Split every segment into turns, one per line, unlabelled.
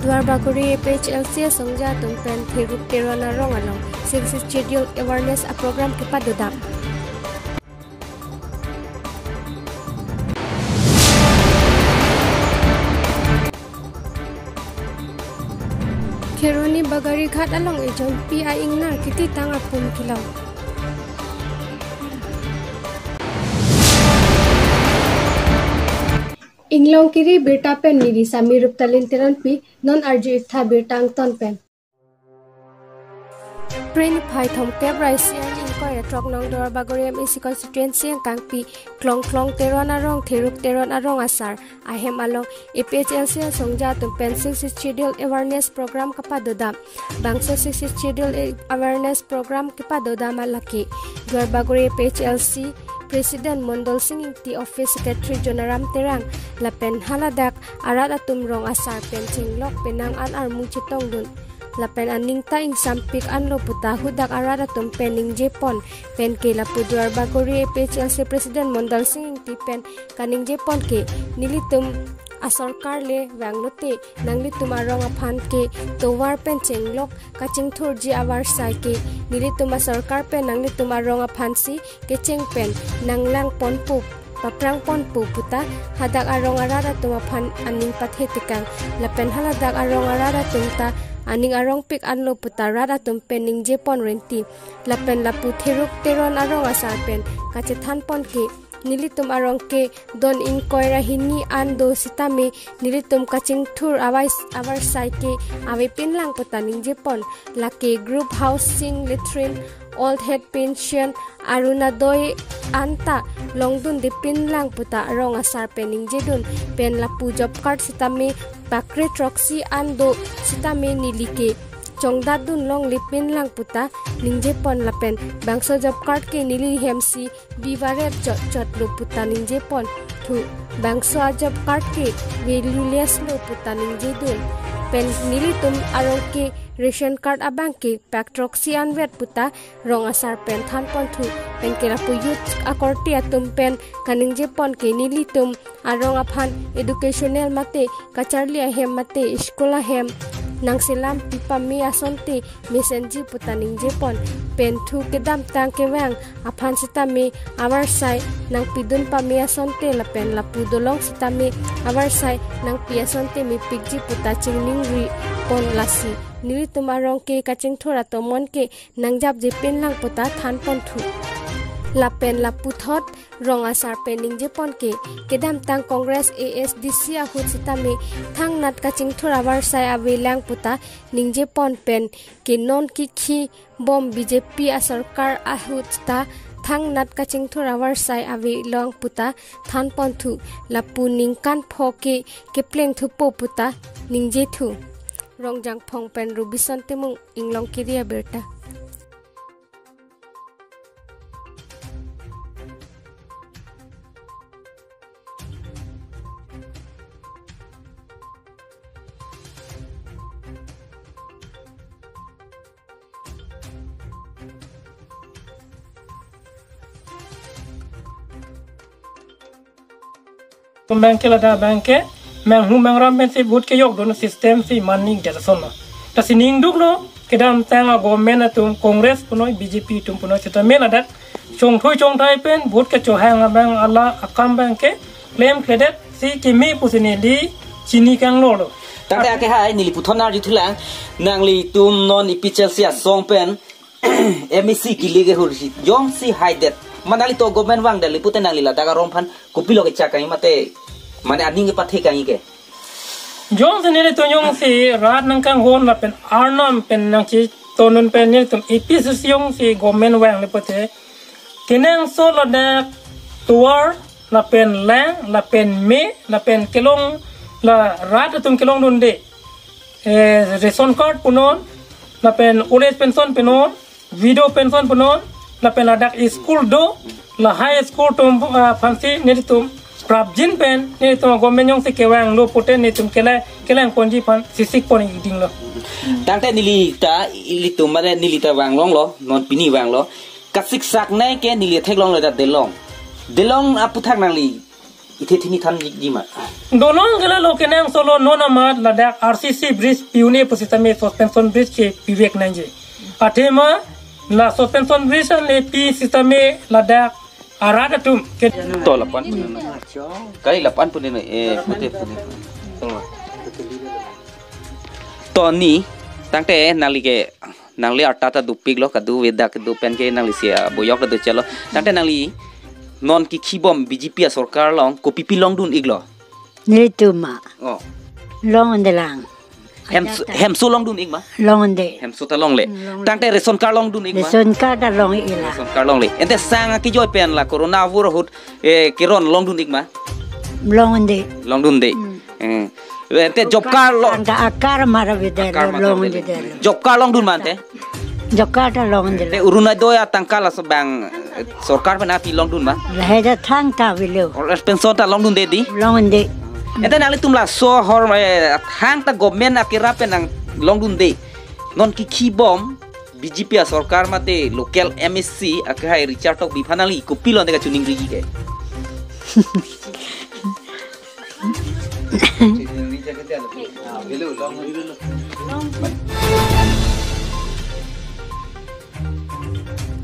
Dwarbaguri PHLC songja tumpen thiruk terona rong along six schedule awareness a program kepadodam. Keroni bagari ghat along ejon PI ingnar kiti tanga pun kilau. Inglong kiri berta pen niri sami rup talintiran pi non arju itha bertang ton pen. Print phai thom tep raisi an inkoi atrok nong Dwarbaguri MAC constituency ang kang pi klong teron arong thiruk teron arong asar ahem along APHLC songja tumpen 6 schedule awareness program kapadodam bangso 6 schedule awareness program kapadodam alaki Dwarbaguri APHLC President Mondol Singh ti Office Secretary Jonaram Terang lapen haladak arat atum rong asar pen cinglok penang an armung chitong dun lapen aning ta ing sampik anlo puta hudak arat atum pening jepon pen ke lapu Dwarbaguri APHLC President Mondol Singh ti pen kaning jepon ke nilitum asarkar le wanglote nanglitum arong aphan ke towar pen chenglok kaching thurji awar sai ke nilitum asarkar pen nanglitum arong aphan si ke cheng pen nanglang ponpu paprang ponpu puta hadak arong arara tumaphan aning pathe tikang lapen haladak arong arara tumta aning arong pik anlo puta rara tumpen ning jepon renti lapen lapu thiruk teron arong asar pen kachethan pon ke nilitum arong ke don in koira hini ando sitame nilitum kaching thur awar sai ke awe pinlang putaning jepon lake group housing latrine old head pension arunadoi anta longdun de pinlang puta arong asar pening jedun pen lapu job card sitame bakre troxy ando sitame nilike Chongdadun long lipin lang puta ningje pon lapen bangso job card ke nili hemsi bivaret chot lo puta ningje pon thu bangso job card ke valueless lo puta ningje dun pen nili tum arong ke ration card abang ke paktroxy anvet puta rong asar pen than pon thu pen ke lapu youth akorti atum pen kaningje pon ke nili tum arong aphan educational mate kacharli ahem mate school ahem nang silam pipa mi asonte mesenji putaning jepon pen thu kedam tang kewang aphan sitami awar sai nang pidun pa mi asonte lapen lapu dolong sitami awar sai nang pi asonte mi pikji puta chingning ri pon lasi nili tumarong ke kaching thora tomon ke nang jap jepen lang puta than pon thu lapen lapu thot rong asar pening jepon ke kedam tang congress ASDC ahut sitame thang nat kaching thura war sai awelang puta ning jepon pen ke non ki bom BJP asarkar ahut ta thang nat kaching thura war sai awelong puta than pon thu lapu ning kan phoke ke pleng thu po puta ning je thu rong jang phong pen rubison temung inglong kiria berta
Bangke lada bangke mang hu mang ram si but ke yok don system si maning jasa sono ta sining duk no kedam tanga government atum congress punoi BJP tum punoi sita men adat chong thai pen but ke cho hang bang ala akam bangke claim credit si kimi pusini li chini kang lo
tak ke hai ni li puthona ri thulang nang li tum non IPHLC song pen MAC kili ke hursi jong si haidet manali to government wang dali puten nang lila daga romphan kopilo ke chakai mate mane ading ke pathe kai ke
jong senere to yong si rat nang kang hon la pen arnam pen nang chi tonun pen ni tum IPHLC yong si government wang le pate kenang so la da tuar la pen lang la pen me la pen kelong la rat tum kelong dun de ration card punon la pen old age pension punon video pension punon la pen adak school do la high school tum fancy ni tum prabjin pen ni tum government yong se kewang lo poten ni tum kelang ponji pan sisik pon iding lo
tangte ili tum mane nilita wang long lo non pini wang lo kasik sak nai ke nili thek long lo da delong aputhak nang li Ite thini than jima.
Donong gala lo kenang solo nonama ladak RCC bridge piune positame suspension bridge ke pivek nanje. Atema la suspension bridge le pi sisteme ladak arada tum ke
To 8 kali 8 pun ni putih. To ni tangte nangli artata dupik lo kadu weda kadu pen ke nangli sia boyok kadu chalo tangte nangli non ki khibom BJP sarkar long ko pipi long dun iglo
Nilituma.
oh
Long on the lang.
hem su long dun igma
Long on the.
hem su ta long le tangte reson kar long dun igma
Son kada long ila.
reson kar long le ente sanga ki joy pen la corona vur hut kiron long dun igma
Long on the.
long dun de ente job kar long
Anga akar mara videl long on the.
job kar long dun mante
Jokata long on
te
the.
uruna doya tangkala sebang sarkar pen api long dun ma
Laheda thang ta vilu.
or pension ta long dun de di
Long on the.
ente nali tumla so hor hang ta government akira penang long dun de non ki khibom BJP sarkar mate local MSC akai Richard tok bifanali ko pilon de ka chuning ri ke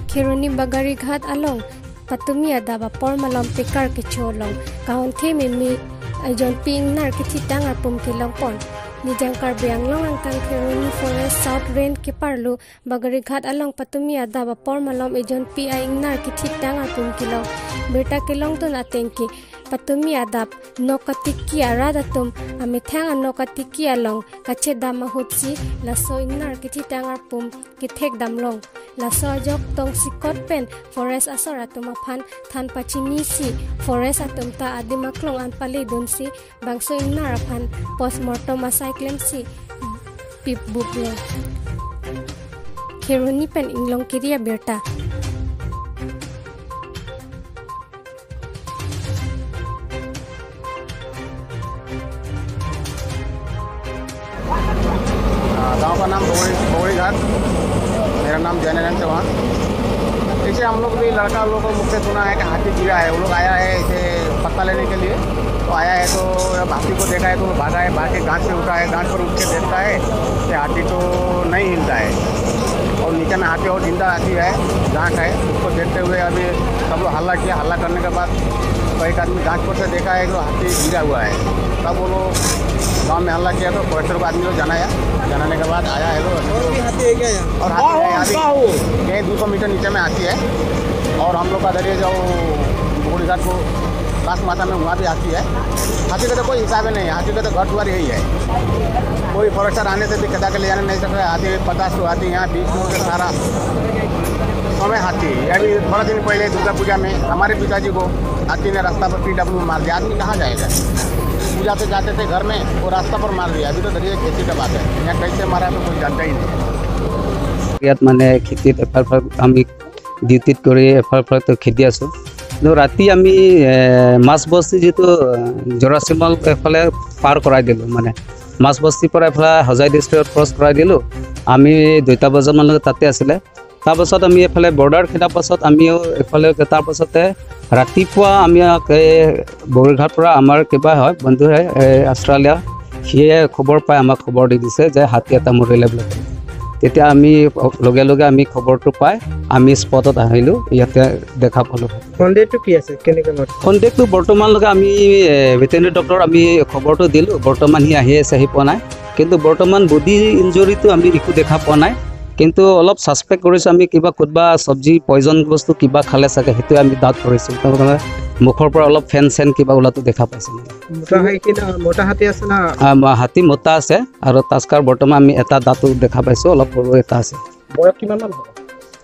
Kiruni bagari ghat along patumi adaba por malom pikar ke cholong kaun the mi ajon ping nar ke chitang apum ke long pon ni jangkar biang long ang kang Kiruni forest south range ke parlu bagari ghat along patumi adaba por malom ajon pi ai nar ke chitang apum ke long beta ke long ton atengki patumi adap nokatiki aradatum amithang nokatiki along kache dama hutsi laso inar ke chitang apum ke thek damlong laso jok tong sikot pen forest asora tumaphan than pachini si forest atumta adimaklong an pali dunsi bangso inar aphan postmortem asai claim si pip bublo Kiruni pen inglong kiria berta
गांव का नाम बगड़ी घाट मेरा नाम जयनारायण चौहान। इसे हम लोग भी लड़का लोग को मुख्य सुना है कि हाथी गिरा है, वो लोग आया है इसे पत्ता लेने के लिए, तो आया है तो हाथी को देखा है तो भागा है, भाग के गांठ से उठा है, गांठ पर उठ के देखता है कि हाथी तो नहीं हिलता है और नीचे में हाथी और जिंदा हाथी है, गांठ है, उसको देखते हुए अभी सब लोग हल्ला किया। हल्ला करने के बाद तो एक आदमी गांठ पर से देखा है तो हाथी गिरा हुआ है, तब वो लोग गाँव में हल्ला किया तो फॉरेस्टर को आदमी को जनाने के बाद आया है और हाथी यहीं 200 मीटर नीचे में हाथी है और हम लोग का दरिया जो बगड़ी घाट को लास्ट माता में वहाँ भी हाथी है। हाथी का तो कोई हिसाब ही नहीं है, हाथी का तो घर द्वार यही है, कोई फॉरेस्टर आने से भी कदा के ले जाने नहीं सकता। हाथी 50 तो हाथी यहाँ 20 से सारा समय हाथी। अभी थोड़ा दिन पहले दुर्गा पूजा में हमारे पिताजी को हाथी ने रास्ता पर PW मार दिया। आदमी कहाँ जाएगा, पूजा पे जाते थे घर में, वो रास्ता पर मार दिया। अभी तो दरिया खेती का बात है, यहाँ कैसे मारा तो कोई जानता ही नहीं।
ইয়াত মানে খেতিত এফাল আমি ডিউটিত কৰি এফাল খেতি আছোঁ। কিন্তু ৰাতি আমি মাছ বস্তি যিটো জৰাচিমল এফালে পাৰ কৰাই দিলোঁ, মানে মাছ বস্তিৰ পৰা এফালে হজাই ডিষ্ট্ৰিক্টত ক্ৰছ কৰাই দিলোঁ। আমি 2টা বজামানলৈকে তাতে আছিলে। তাৰপাছত আমি এফালে বৰ্ডাৰ খেদাৰ পাছত আমিও এফালে তাৰপাছতে ৰাতিপুৱা আমি বগৰীঘাটৰ পৰা আমাৰ কিবা হয় বন্ধু হয় অষ্ট্ৰেলিয়া, সিয়ে খবৰ পাই আমাক খবৰ দি দিছে যে হাতী এটা মৰিলে বুলি। তেতিয়া আমি লগে লগে আমি খবৰটো পাই আমি স্পটত আহিলোঁ, ইয়াতে দেখা পালোঁ।
সন্দেহটো কি আছে, কেনেকৈ
সন্দেহটো বৰ্তমানলৈকে আমি ভেটেৰিনেৰী ডক্টৰ আমি খবৰটো দিলোঁ, বৰ্তমান সি আহি আছে, আহি পোৱা নাই। কিন্তু বৰ্তমান বডি ইঞ্জুৰিটো আমি একো দেখা পোৱা নাই, কিন্তু অলপ ছাছপেক্ট কৰিছোঁ আমি কিবা ক'ৰবা চব্জি পয়জন বস্তু কিবা খালে চাগে, সেইটোৱে আমি ডাউট কৰিছোঁ। তাৰমানে মুখৰ পৰা অলপ ফেন চেন কিবা ওলাটো দেখা পাইছোঁ।
মোটা হাতী আছে না?
হাতী মোটা আছে আৰু তাস্কাৰ বৰ্তমান আমি এটা দাঁতো দেখা পাইছোঁ, অলপ সৰু এটা আছে।
বয়স কিমানমান হ'ব?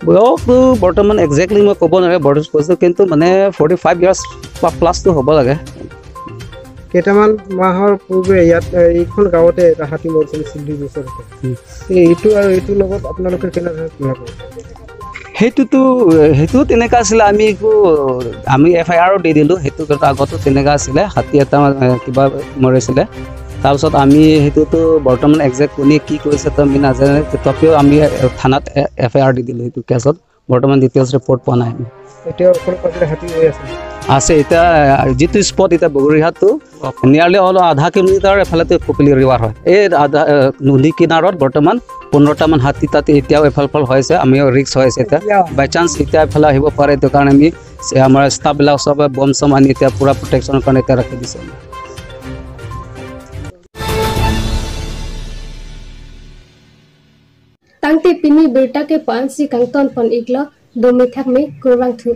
বয়সটো বৰ্তমান একজেক্টলি মই ক'ব নোৱাৰে, বয়স কৈছোঁ, কিন্তু মানে 45 ইয়াৰ্ছ প্লাছটো হ'ব লাগে।
কেইটামান মাহৰ পূৰ্বে ইয়াত এইখন গাঁৱতে এটা হাতী মৰিছিল চিল্লিৰ ওচৰতে। এইটো আৰু এইটোৰ লগত আপোনালোকে কেনেদৰে তুলনা কৰে?
সেইটো তেনেকুৱা আছিলে, আমি FIR দি দিলোঁ। সেইটো আগতো তেনেকুৱা আছিলে, হাতী এটা কিবা মৰিছিলে। তাৰপিছত আমি সেইটোতো বৰ্তমান একজেক্ট কোনে কি কৰিছে তো আমি নাজানে, তথাপিও আমি থানাত FIR দি দিলোঁ সেইটো কেছত। বৰ্তমান ডিটেইলছ ৰিপৰ্ট পোৱা নাই।
এতিয়া হাতী হৈ আছে
আছে এতিয়া যিটো স্পট এতিয়া বগৰীহাটটো নিয়াৰলি অলপ আধা কিলোমিটাৰ এফালেতো কপিলি ৰিভাৰ হয় এই আধা নদী কিনাৰত বৰ্তমান 15টামান হাতী তাতে এতিয়াও এফাল হৈছে আমিও ৰিক্স হৈ আছে এতিয়া বাই চান্স এতিয়া এফালে আহিব পাৰে এইটো কাৰণে আমি আমাৰ ষ্টাফবিলাক চবে বম চম আনি এতিয়া পুৰা প্ৰটেকশ্যনৰ কাৰণে এতিয়া ৰাখি দিছে
Tangte pini berta ke pansi kangton pon iglo domi thak me kurang thu